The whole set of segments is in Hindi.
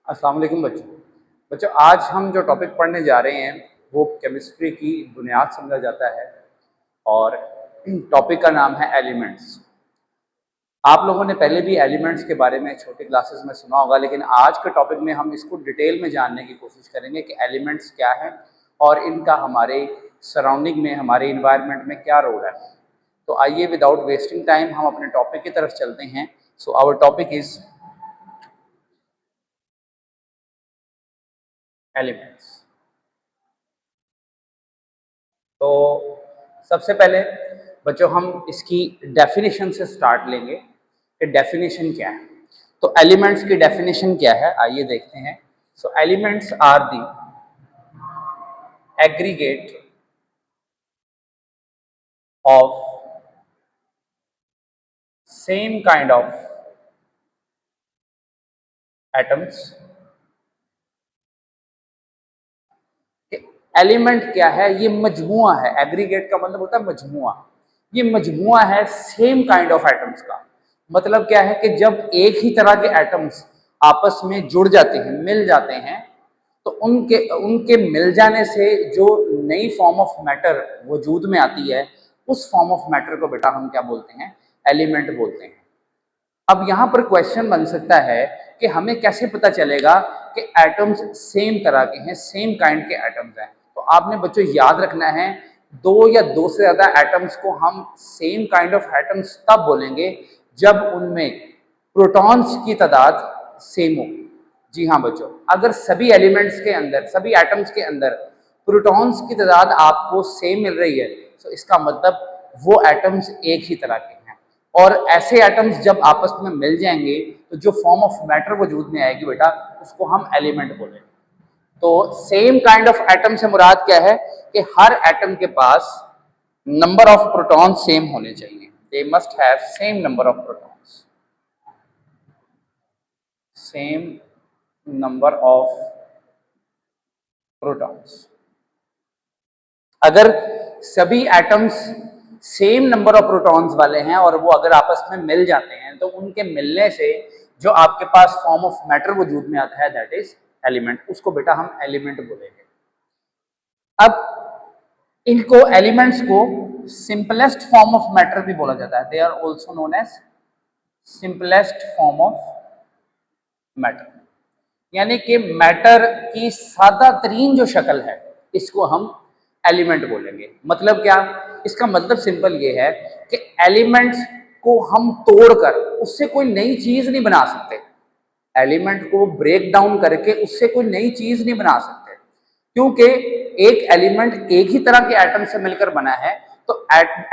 अस्सलाम वालेकुम बच्चों आज हम जो टॉपिक पढ़ने जा रहे हैं वो केमिस्ट्री की बुनियाद समझा जाता है और टॉपिक का नाम है एलिमेंट्स। आप लोगों ने पहले भी एलिमेंट्स के बारे में छोटी क्लासेस में सुना होगा, लेकिन आज के टॉपिक में हम इसको डिटेल में जानने की कोशिश करेंगे कि एलिमेंट्स क्या है और इनका हमारे सराउंडिंग में, हमारे इन्वायरमेंट में क्या रोल है। तो आइए विदाउट वेस्टिंग टाइम हम अपने टॉपिक की तरफ चलते हैं। So our topic is elements. तो सबसे पहले बच्चों हम इसकी डेफिनेशन से स्टार्ट लेंगे कि डेफिनेशन क्या है। तो एलिमेंट्स की डेफिनेशन क्या है, आइए देखते हैं। So elements are the aggregate of same kind of atoms. Element क्या है? ये मजमुआ है। एग्रीगेट का मतलब होता है मजमुआ। ये मजमुआ है सेम काइंड ऑफ एटम्स का। मतलब क्या है कि जब एक ही तरह के एटम्स आपस में जुड़ जाते हैं, मिल जाते हैं, तो उनके उनके मिल जाने से जो नई फॉर्म ऑफ मैटर वजूद में आती है, उस फॉर्म ऑफ मैटर को बेटा हम क्या बोलते हैं? एलिमेंट बोलते हैं। अब यहाँ पर क्वेश्चन बन सकता है कि हमें कैसे पता चलेगा कि एटम्स सेम तरह के हैं, सेम काइंड के एटम्स हैं। तो आपने बच्चों याद रखना है, दो या दो से ज्यादा एटम्स को हम सेम काइंड ऑफ एटम्स तब बोलेंगे जब उनमें प्रोटॉन्स की तादाद सेम हो। जी हाँ बच्चों, अगर सभी एलिमेंट्स के अंदर, सभी एटम्स के अंदर प्रोटॉन्स की तादाद आपको सेम मिल रही है, तो इसका मतलब वो एटम्स एक ही तरह के हैं। और ऐसे एटम्स जब आपस में मिल जाएंगे तो जो फॉर्म ऑफ मैटर वजूद में आएगी बेटा, उसको हम एलिमेंट बोलेंगे। तो सेम काइंड ऑफ एटम से मुराद क्या है कि हर एटम के पास नंबर ऑफ प्रोटॉन सेम होने चाहिए। They must have same number of protons, same number of protons. अगर सभी atoms same number of protons वाले हैं और वो अगर आपस में मिल जाते हैं, तो उनके मिलने से जो आपके पास फॉर्म ऑफ मैटर वजूद में आता है, दैट इज एलिमेंट। उसको बेटा हम एलिमेंट बोलेंगे। अब इनको एलिमेंट्स को सिंपलेस्ट फॉर्म ऑफ मैटर भी बोला जाता है। They are also known as simplest form of matter, यानी कि मैटर की सादा तरीन जो शक्ल है, इसको हम एलिमेंट बोलेंगे। मतलब क्या? इसका मतलब सिंपल ये है कि एलिमेंट्स को हम तोड़कर उससे कोई नई चीज नहीं बना सकते। एलिमेंट को ब्रेक डाउन करके उससे कोई नई चीज नहीं बना सकते, क्योंकि एक एलिमेंट एक ही तरह के एटम से मिलकर बना है। तो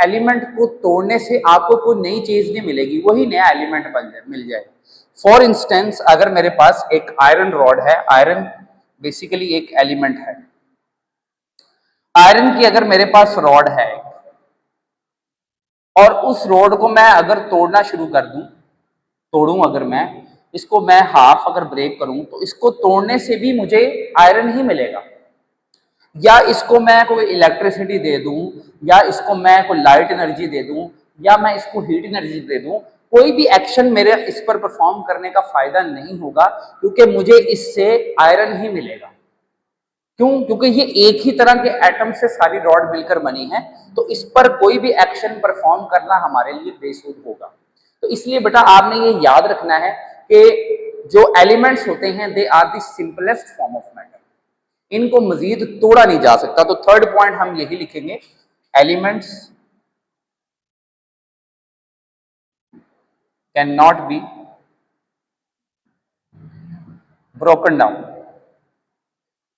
एलिमेंट को तोड़ने से आपको कोई नई चीज नहीं मिलेगी, वही नया एलिमेंट मिल जाएगा। फॉर इंस्टेंस, अगर मेरे पास एक आयरन रॉड है, आयरन बेसिकली एक एलिमेंट है। आयरन की अगर मेरे पास रॉड है और उस रॉड को मैं अगर तोड़ना शुरू कर दूं, तोड़ूं अगर मैं इसको, मैं हाफ अगर ब्रेक करूं, तो इसको तोड़ने से भी मुझे आयरन ही मिलेगा। या इसको मैं कोई इलेक्ट्रिसिटी दे दूं, या इसको मैं कोई लाइट एनर्जी दे दूं, या मैं इसको हीट एनर्जी दे दूं, कोई भी एक्शन मेरे इस पर परफॉर्म करने का फायदा नहीं होगा, क्योंकि मुझे इससे आयरन ही मिलेगा। क्यों? क्योंकि ये एक ही तरह के एटम से सारी रॉड मिलकर बनी है, तो इस पर कोई भी एक्शन परफॉर्म करना हमारे लिए बेसुध होगा। तो इसलिए बेटा आपने ये याद रखना है कि जो एलिमेंट्स होते हैं, they are the simplest form of matter. इनको मजीद तोड़ा नहीं जा सकता। तो थर्ड पॉइंट हम यही लिखेंगे, elements can not be broken down.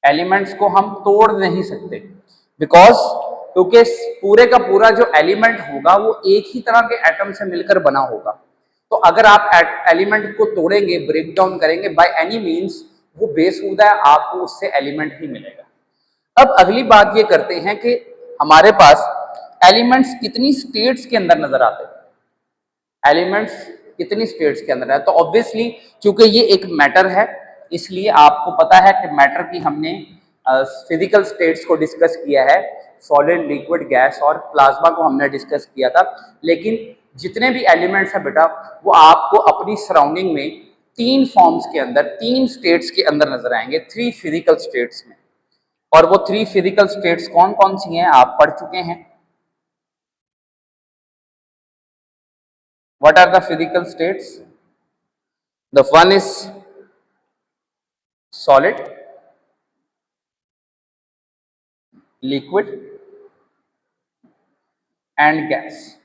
Elements को हम तोड़ नहीं सकते, बिकॉज क्योंकि पूरे का पूरा जो एलिमेंट होगा वो एक ही तरह के एटम से मिलकर बना होगा। तो अगर आप एलिमेंट को तोड़ेंगे, ब्रेक डाउन करेंगे बाय एनी मींस, वो बेसुदा है, आपको उससे एलिमेंट ही मिलेगा। अब अगली बात ये करते हैं कि हमारे पास एलिमेंट्स कितनी स्टेट्स के अंदर नजर आते हैं। एलिमेंट्स कितनी स्टेट्स के अंदर है? तो ऑब्वियसली क्योंकि ये एक मैटर है, इसलिए आपको पता है कि मैटर की हमने फिजिकल स्टेट्स को डिस्कस किया है, सॉलिड, लिक्विड, गैस और प्लाज्मा को हमने डिस्कस किया था। लेकिन जितने भी एलिमेंट्स हैं बेटा, वो आपको अपनी सराउंडिंग में तीन फॉर्म्स के अंदर, तीन स्टेट्स के अंदर नजर आएंगे, थ्री फिजिकल स्टेट्स में। और वो थ्री फिजिकल स्टेट्स कौन कौन सी हैं आप पढ़ चुके हैं। What are the physical states? The one is solid, liquid and gas.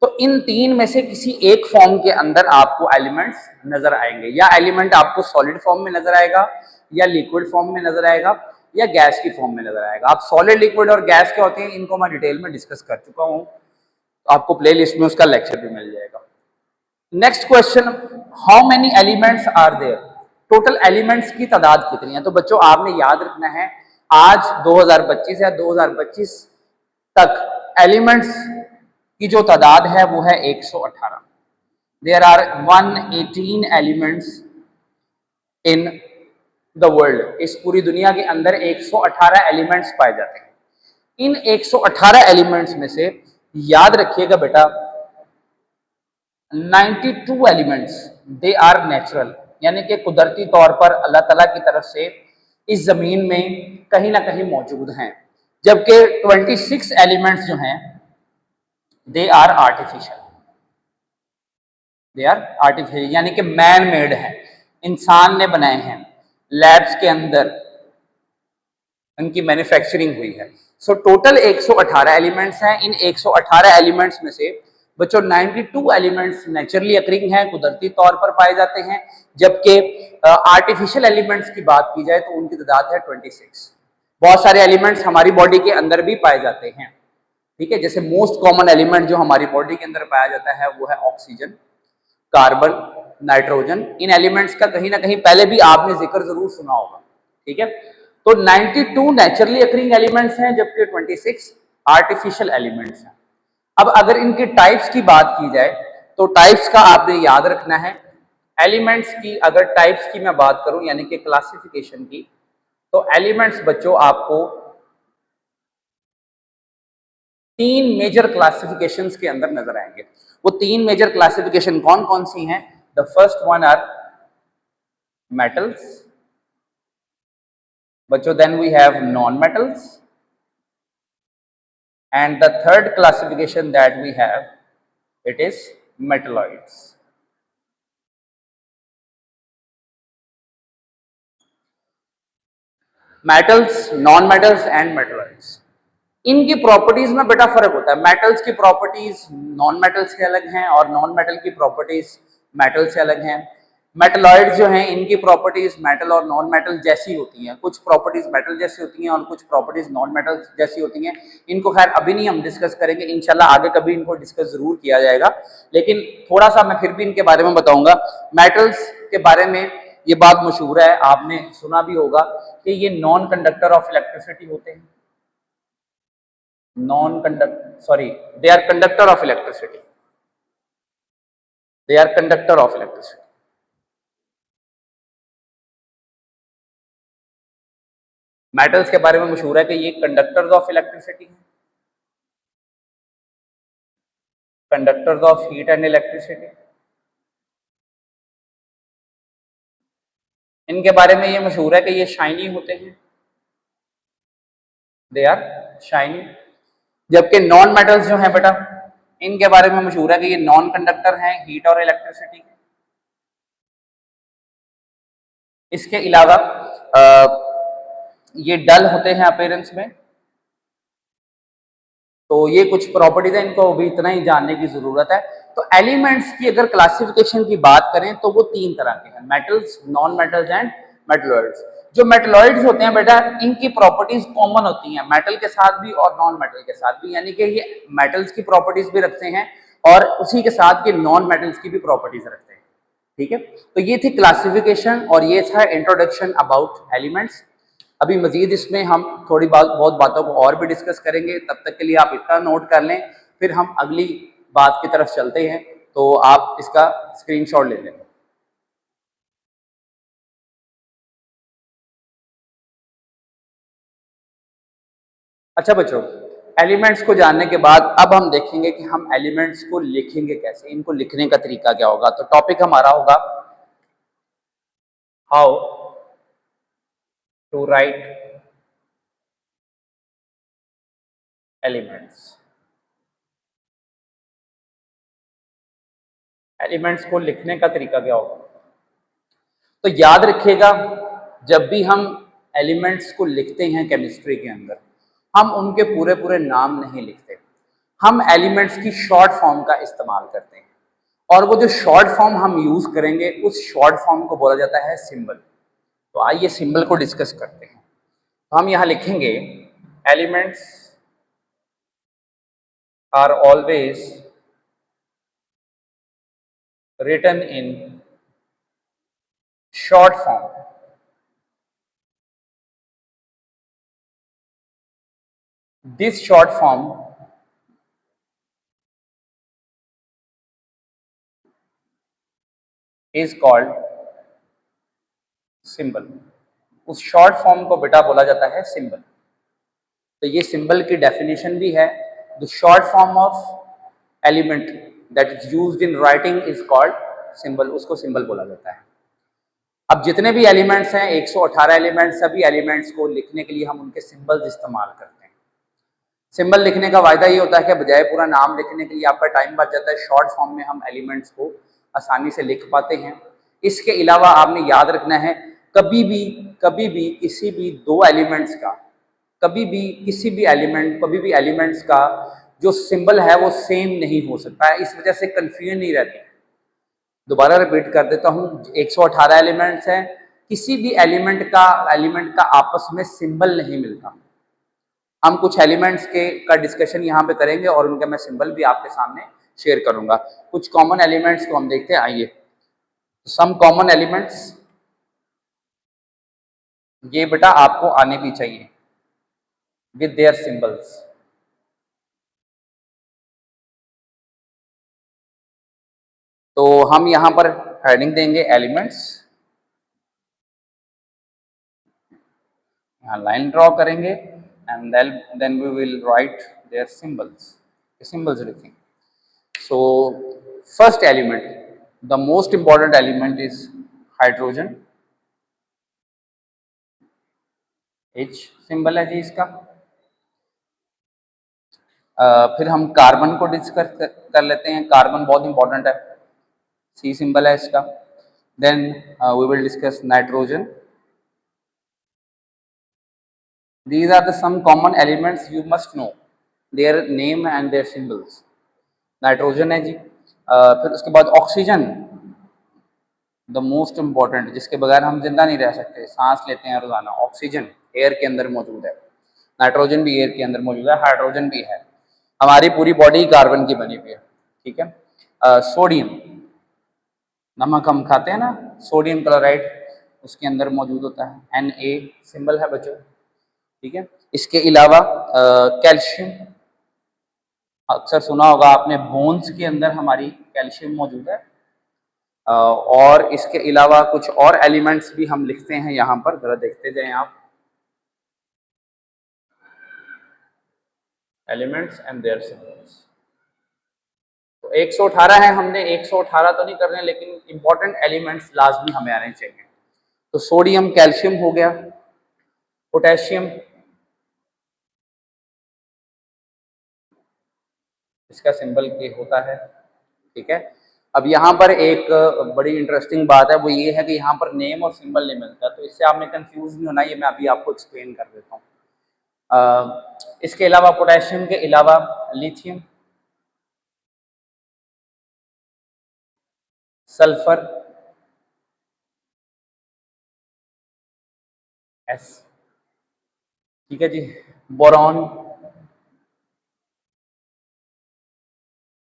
तो इन तीन में से किसी एक फॉर्म के अंदर आपको एलिमेंट्स नजर आएंगे, या एलिमेंट आपको सॉलिड फॉर्म में नजर आएगा, या लिक्विड फॉर्म में नजर आएगा, या गैस की फॉर्म में नजर आएगा। आप सॉलिड, लिक्विड और गैस क्या होते हैं इनको मैं डिटेल में डिस्कस कर चुका हूं, तो आपको प्लेलिस्ट में उसका लेक्चर भी मिल जाएगा। Next question, how many elements are there? Total elements की तादाद कितनी है? तो बच्चों आपने याद रखना है, आज 2025 या 2025 तक एलिमेंट्स की जो तादाद है वो है 118। There are 118 elements in the world. इस पूरी दुनिया के अंदर 118 एलिमेंट्स पाए जाते हैं। इन 118 एलिमेंट्स में से याद रखिएगा बेटा, 92 एलिमेंट्स दे आर नेचुरल, यानी कि कुदरती तौर पर अल्लाह ताला की तरफ से इस जमीन में कहीं ना कहीं मौजूद हैं, जबकि 26 एलिमेंट्स जो हैं they are artificial. They are artificial यानी कि मैन मेड है, इंसान ने बनाए हैं, लैब्स के अंदर उनकी मैन्युफैक्चरिंग हुई है। सो टोटल 118 एलिमेंट्स हैं। इन 118 एलिमेंट्स में से बच्चों 92 एलिमेंट्स नेचुरली अकरिंग हैं, कुदरती तौर पर पाए जाते हैं, जबकि आर्टिफिशियल एलिमेंट्स की बात की जाए तो उनकी तादाद है 26। बहुत सारे एलिमेंट्स हमारी बॉडी के अंदर भी पाए जाते हैं, ठीक है। जैसे मोस्ट कॉमन एलिमेंट जो हमारी बॉडी के अंदर पाया जाता है वो है ऑक्सीजन, कार्बन, नाइट्रोजन। इन एलिमेंट्स का कहीं ना कहीं पहले भी आपने जिक्र जरूर सुना होगा, ठीक है। तो 92 नेचुरली अकरिंग एलिमेंट्स हैं, जबकि 26 आर्टिफिशियल एलिमेंट्स हैं। अब अगर इनके टाइप्स की बात की जाए तो टाइप्स का आपने याद रखना है। एलिमेंट्स की अगर टाइप्स की मैं बात करूं यानी कि क्लासिफिकेशन की, तो एलिमेंट्स बच्चों आपको तीन मेजर क्लासिफिकेशंस के अंदर नजर आएंगे। वो तीन मेजर क्लासिफिकेशन कौन कौन सी हैं? The first one are metals बच्चों, then we have non metals, and the third classification that we have, it is metalloids. Metals, non metals and metalloids, इनकी प्रॉपर्टीज में बेटा फर्क होता है। मेटल्स की प्रॉपर्टीज नॉन मेटल्स से अलग हैं और नॉन मेटल की प्रॉपर्टीज मेटल से अलग हैं। मेटलॉइड्स जो हैं इनकी प्रॉपर्टीज मेटल और नॉन मेटल जैसी होती हैं, कुछ प्रॉपर्टीज मेटल जैसी होती हैं और कुछ प्रॉपर्टीज नॉन मेटल जैसी होती हैं। इनको खैर अभी नहीं हम डिस्कस करेंगे, इंशाल्लाह आगे कभी इनको डिस्कस जरूर किया जाएगा, लेकिन थोड़ा सा मैं फिर भी इनके बारे में बताऊंगा। मेटल्स के बारे में ये बात मशहूर है, आपने सुना भी होगा कि ये नॉन कंडक्टर ऑफ इलेक्ट्रिसिटी होते हैं। Non conductor, sorry, they are conductor of electricity, they are conductor of electricity. Metals के बारे में मशहूर है कि ये कंडक्टर्स ऑफ इलेक्ट्रिसिटी हैं, conductors of heat and electricity. इनके बारे में ये मशहूर है कि ये शाइनी होते हैं, दे आर शाइनी। जबकि नॉन मेटल्स जो हैं बेटा, इनके बारे में मशहूर है कि ये नॉन कंडक्टर हैं हीट और इलेक्ट्रिसिटी। इसके अलावा ये डल होते हैं अपीयरेंस में। तो ये कुछ प्रॉपर्टीज है, इनको भी इतना ही जानने की जरूरत है। तो एलिमेंट्स की अगर क्लासिफिकेशन की बात करें तो वो तीन तरह के हैं, metals, non metals and metalloids. जो मेटलॉइड्स होते हैं बेटा, इनकी प्रॉपर्टीज कॉमन होती हैं मेटल के साथ भी और नॉन मेटल के साथ भी, यानी कि ये मेटल्स की प्रॉपर्टीज भी रखते हैं और उसी के साथ ये नॉन मेटल्स की भी प्रॉपर्टीज रखते हैं, ठीक है। तो ये थी क्लासिफिकेशन और ये था इंट्रोडक्शन अबाउट एलिमेंट्स। अभी मजीद इसमें हम थोड़ी बहुत बातों को और भी डिस्कस करेंगे, तब तक के लिए आप इतना नोट कर लें, फिर हम अगली बात की तरफ चलते हैं। तो आप इसका स्क्रीनशॉट ले लें। अच्छा बच्चों, एलिमेंट्स को जानने के बाद अब हम देखेंगे कि हम एलिमेंट्स को लिखेंगे कैसे, इनको लिखने का तरीका क्या होगा। तो टॉपिक हमारा होगा how to write elements. Elements को लिखने का तरीका क्या होगा? तो याद रखिएगा, जब भी हम एलिमेंट्स को लिखते हैं केमिस्ट्री के अंदर, हम उनके पूरे पूरे नाम नहीं लिखते, हम एलिमेंट्स की शॉर्ट फॉर्म का इस्तेमाल करते हैं। और वो जो शॉर्ट फॉर्म हम यूज करेंगे, उस शॉर्ट फॉर्म को बोला जाता है सिंबल। तो आइए सिंबल को डिस्कस करते हैं। तो हम यहां लिखेंगे, elements are always written in short form. This short form is called symbol. उस शॉर्ट फॉर्म को बेटा बोला जाता है सिंबल। तो ये सिंबल की डेफिनेशन भी है, the short form of element that is used in writing is called symbol, उसको सिंबल बोला जाता है। अब जितने भी एलिमेंट्स हैं, 118 एलिमेंट्स, सभी एलिमेंट्स को लिखने के लिए हम उनके सिंबल्स इस्तेमाल करते हैं। सिंबल लिखने का फायदा ये होता है कि बजाय पूरा नाम लिखने के लिए आपका टाइम बच जाता है, शॉर्ट फॉर्म में हम एलिमेंट्स को आसानी से लिख पाते हैं। इसके अलावा आपने याद रखना है, कभी भी किसी भी दो एलिमेंट्स का, कभी भी किसी भी एलिमेंट, कभी भी एलिमेंट्स का जो सिंबल है वो सेम नहीं हो सकता है, इस वजह से कंफ्यूजन नहीं रहती। दोबारा रिपीट कर देता हूँ, 118 एलिमेंट्स हैं, किसी भी एलिमेंट का आपस में सिंबल नहीं मिलता। हम कुछ एलिमेंट्स का डिस्कशन यहाँ पे करेंगे और उनके मैं सिंबल भी आपके सामने शेयर करूंगा। कुछ कॉमन एलिमेंट्स को हम देखते हैं, आइए। सम कॉमन एलिमेंट्स, ये बेटा आपको आने भी चाहिए विद देयर सिंबल्स। तो हम यहाँ पर हेडिंग देंगे एलिमेंट्स, यहाँ लाइन ड्रॉ करेंगे and then we will write their symbols, symbols लिखेंगे। So first element, the most important element is hydrogen, H symbol है जी इसका। फिर हम कार्बन को डिस्कस कर लेते हैं, कार्बन बहुत इंपॉर्टेंट है, C सिंबल है इसका। Then we will discuss nitrogen. These are the some common elements you must know their name and their symbols. Nitrogen है जी। फिर उसके बाद ऑक्सीजन, द मोस्ट इंपॉर्टेंट, जिसके बगैर हम जिंदा नहीं रह सकते, सांस लेते हैं रोजाना, ऑक्सीजन एयर के अंदर मौजूद है, नाइट्रोजन भी एयर के अंदर मौजूद है, हाइड्रोजन भी है। हमारी पूरी बॉडी कार्बन की बनी हुई है, ठीक है। सोडियम, नमक हम खाते हैं ना, सोडियम क्लोराइड उसके अंदर मौजूद होता है, Na सिंबल है बच्चों, ठीक है। इसके अलावा कैल्शियम, अक्सर सुना होगा आपने, बोन्स के अंदर हमारी कैल्शियम मौजूद है। और इसके अलावा कुछ और एलिमेंट्स भी हम लिखते हैं यहाँ पर, जरा देखते जाएं आप। एलिमेंट्स एंड देयर सिंबल्स, तो 118 है, हमने 118 तो नहीं करने, लेकिन इंपॉर्टेंट एलिमेंट्स लाजमी हमें आने चाहिए। तो सोडियम, कैल्शियम हो गया, पोटेशियम, इसका सिंबल के होता है, ठीक है। अब यहाँ पर एक बड़ी इंटरेस्टिंग बात है, वो ये है कि यहाँ पर नेम और सिंबल नहीं मिलता, तो इससे आपने कंफ्यूज नहीं होना, ये मैं अभी आपको एक्सप्लेन कर देता हूँ। इसके अलावा पोटेशियम के अलावा लिथियम, सल्फर, एस, ठीक है जी, बोरॉन,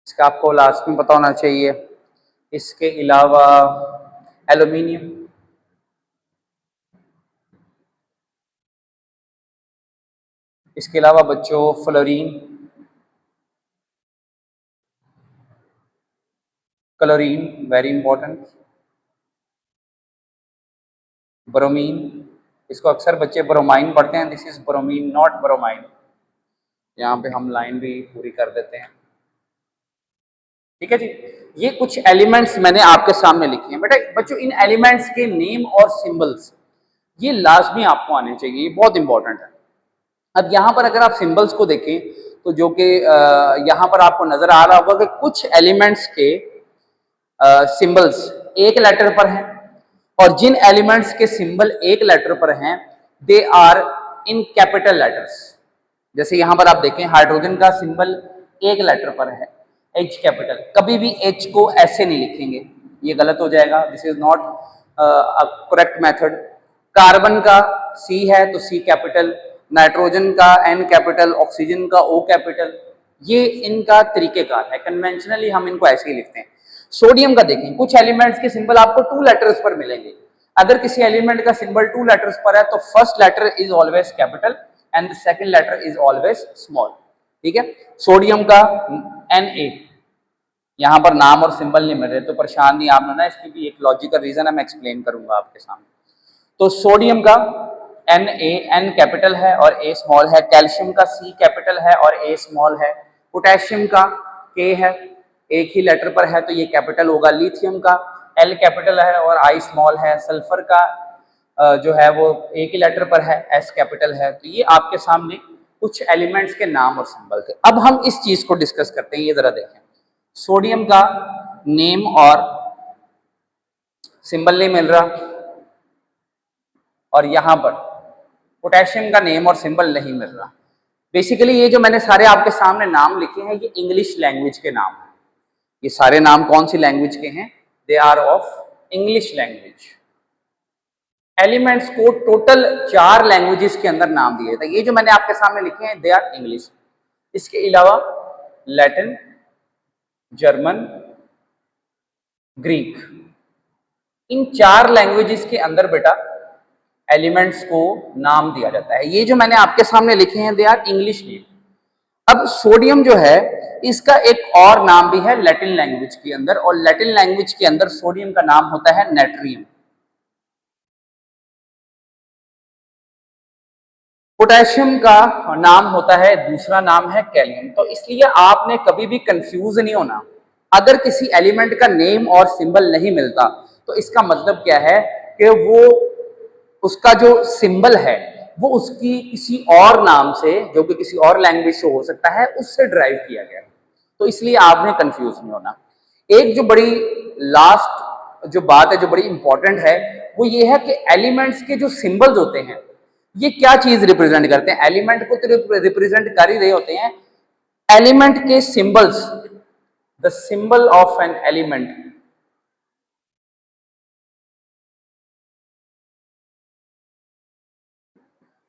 इसका आपको लास्ट में पता होना चाहिए। इसके अलावा एल्यूमिनियम, इसके अलावा बच्चों fluorine, chlorine very important, bromine, इसको अक्सर बच्चे ब्रोमाइन पढ़ते हैं, this is bromine not bromine, यहाँ पे हम लाइन भी पूरी कर देते हैं, ठीक है जी। ये कुछ एलिमेंट्स मैंने आपके सामने लिखे हैं बेटा। बच्चों इन एलिमेंट्स के नेम और सिंबल्स ये लाजमी आपको आने चाहिए, ये बहुत इंपॉर्टेंट है। अब यहाँ पर अगर आप सिंबल्स को देखें तो जो कि यहाँ पर आपको नजर आ रहा होगा कि कुछ एलिमेंट्स के सिंबल्स एक लेटर पर हैं और जिन एलिमेंट्स के सिंबल एक लेटर पर हैं they are in capital letters. जैसे यहाँ पर आप देखें हाइड्रोजन का सिंबल एक लेटर पर है, H कैपिटल। कभी भी H को ऐसे नहीं लिखेंगे, ये गलत हो जाएगा, this is not correct method. Carbon का C है तो C कैपिटल, नाइट्रोजन का N कैपिटल, ऑक्सीजन का O कैपिटल। ये इनका तरीकेकार है, कन्वेंशनली हम इनको ऐसे ही लिखते हैं। सोडियम का देखें, कुछ एलिमेंट्स के सिंबल आपको 2 लेटर्स पर मिलेंगे। अगर किसी एलिमेंट का सिंबल 2 लेटर्स पर है तो first letter is always capital and the second letter is always small. ठीक है, सोडियम का Na, यहाँ पर नाम और सिंबल नहीं मिल रहे तो परेशान नहीं आप ना, इसकी भी एक लॉजिकल रीजन है, मैं एक्सप्लेन करूंगा आपके सामने। तो सोडियम का Na, N कैपिटल है और A स्मॉल है। कैल्शियम का C कैपिटल है और A स्मॉल है। पोटेशियम का K है, एक ही लेटर पर है तो ये कैपिटल होगा। लिथियम का L कैपिटल है और I स्मॉल है। सल्फर का जो है वो एक ही लेटर पर है, S कैपिटल है। तो ये आपके सामने कुछ एलिमेंट्स के नाम और सिंबल थे। अब हम इस चीज को डिस्कस करते हैं, ये जरा देखें। सोडियम का नेम और सिंबल नहीं मिल रहा और यहां पर पोटेशियम का नेम और सिंबल नहीं मिल रहा। बेसिकली ये जो मैंने सारे आपके सामने नाम लिखे हैं ये इंग्लिश लैंग्वेज के नाम हैं। ये सारे नाम कौन सी लैंग्वेज के हैं? They are of English language. Elements को टोटल 4 लैंग्वेजेस के अंदर नाम दिए थे। ये जो मैंने आपके सामने लिखे हैं दे आर इंग्लिश। इसके अलावा लैटिन, जर्मन, ग्रीक, इन 4 लैंग्वेजेस के अंदर बेटा एलिमेंट्स को नाम दिया जाता है। ये जो मैंने आपके सामने लिखे हैं दे आर इंग्लिश नेम। अब सोडियम जो है इसका एक और नाम भी है लैटिन लैंग्वेज के अंदर, और लैटिन लैंग्वेज के अंदर सोडियम का नाम होता है नेट्रियम। पोटेशियम का नाम होता है, दूसरा नाम है कैलियम। तो इसलिए आपने कभी भी कंफ्यूज नहीं होना। अगर किसी एलिमेंट का नेम और सिंबल नहीं मिलता तो इसका मतलब क्या है कि वो उसका जो सिंबल है वो उसकी किसी और नाम से, जो कि किसी और लैंग्वेज से हो सकता है, उससे ड्राइव किया गया। तो इसलिए आपने कंफ्यूज नहीं होना। एक जो बड़ी लास्ट जो बात है, जो बड़ी इंपॉर्टेंट है, वो ये है कि एलिमेंट्स के जो सिंबल्स होते हैं ये क्या चीज रिप्रेजेंट करते हैं? एलिमेंट को तो रिप्रेजेंट कर ही रहे होते हैं। एलिमेंट के symbols, the symbol of an element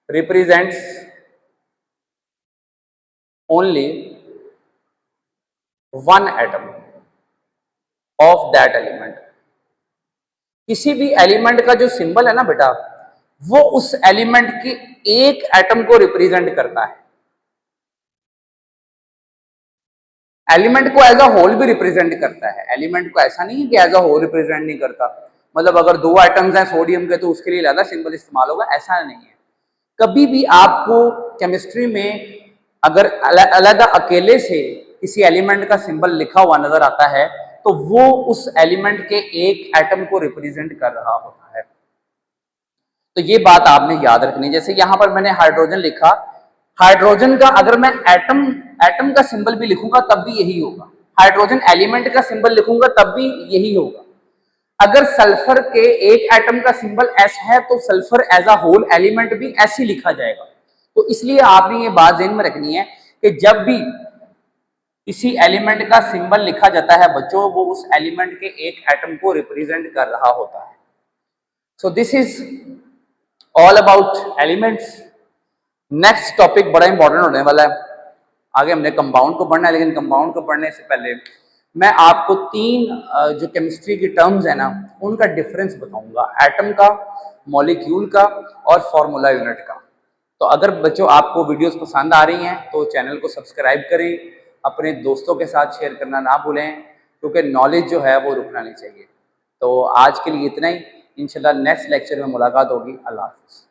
represents only one atom of that element। किसी भी एलिमेंट का जो सिंबल है ना बेटा, वो उस एलिमेंट के एक एटम को रिप्रेजेंट करता है। एलिमेंट को एज अ होल भी रिप्रेजेंट करता है। एलिमेंट को ऐसा नहीं है कि एज अ होल रिप्रेजेंट नहीं करता, मतलब अगर 2 एटम्स हैं सोडियम के तो उसके लिए ज्यादा सिंबल इस्तेमाल होगा, ऐसा नहीं है। कभी भी आपको केमिस्ट्री में अगर अलग अकेले से किसी एलिमेंट का सिंबल लिखा हुआ नजर आता है तो वो उस एलिमेंट के एक एटम को रिप्रेजेंट कर रहा होता है। तो ये बात आपने याद रखनी। जैसे यहां पर मैंने हाइड्रोजन लिखा, हाइड्रोजन का अगर मैं एटम का सिंबल भी लिखूंगा तब भी यही होगा। हाइड्रोजन एलिमेंट का सिंबल लिखूंगा तब भी यही होगा। अगर सल्फर के एक एटम का सिंबल S है तो sulphur as a whole element भी ऐसे लिखा जाएगा। तो इसलिए आपने ये बात ध्यान में रखनी है कि जब भी किसी एलिमेंट का सिंबल लिखा जाता है बच्चों, वो उस एलिमेंट के एक एटम को रिप्रेजेंट कर रहा होता है। So this is all about elements. Next topic बड़ा इंपॉर्टेंट होने वाला है। आगे हमने कंपाउंड को पढ़ना है, लेकिन कंपाउंड को पढ़ने से पहले मैं आपको 3 जो केमिस्ट्री की टर्म्स है ना उनका डिफरेंस बताऊंगा, एटम का, मॉलिक्यूल का और फॉर्मूला यूनिट का। तो अगर बच्चों आपको वीडियोस पसंद आ रही हैं तो चैनल को सब्सक्राइब करें, अपने दोस्तों के साथ शेयर करना ना भूलें, क्योंकि नॉलेज जो है वो रुकना नहीं चाहिए। तो आज के लिए इतना ही, इंशाल्लाह नेक्स्ट लेक्चर में मुलाकात होगी। अल्लाह हाफ़िज़।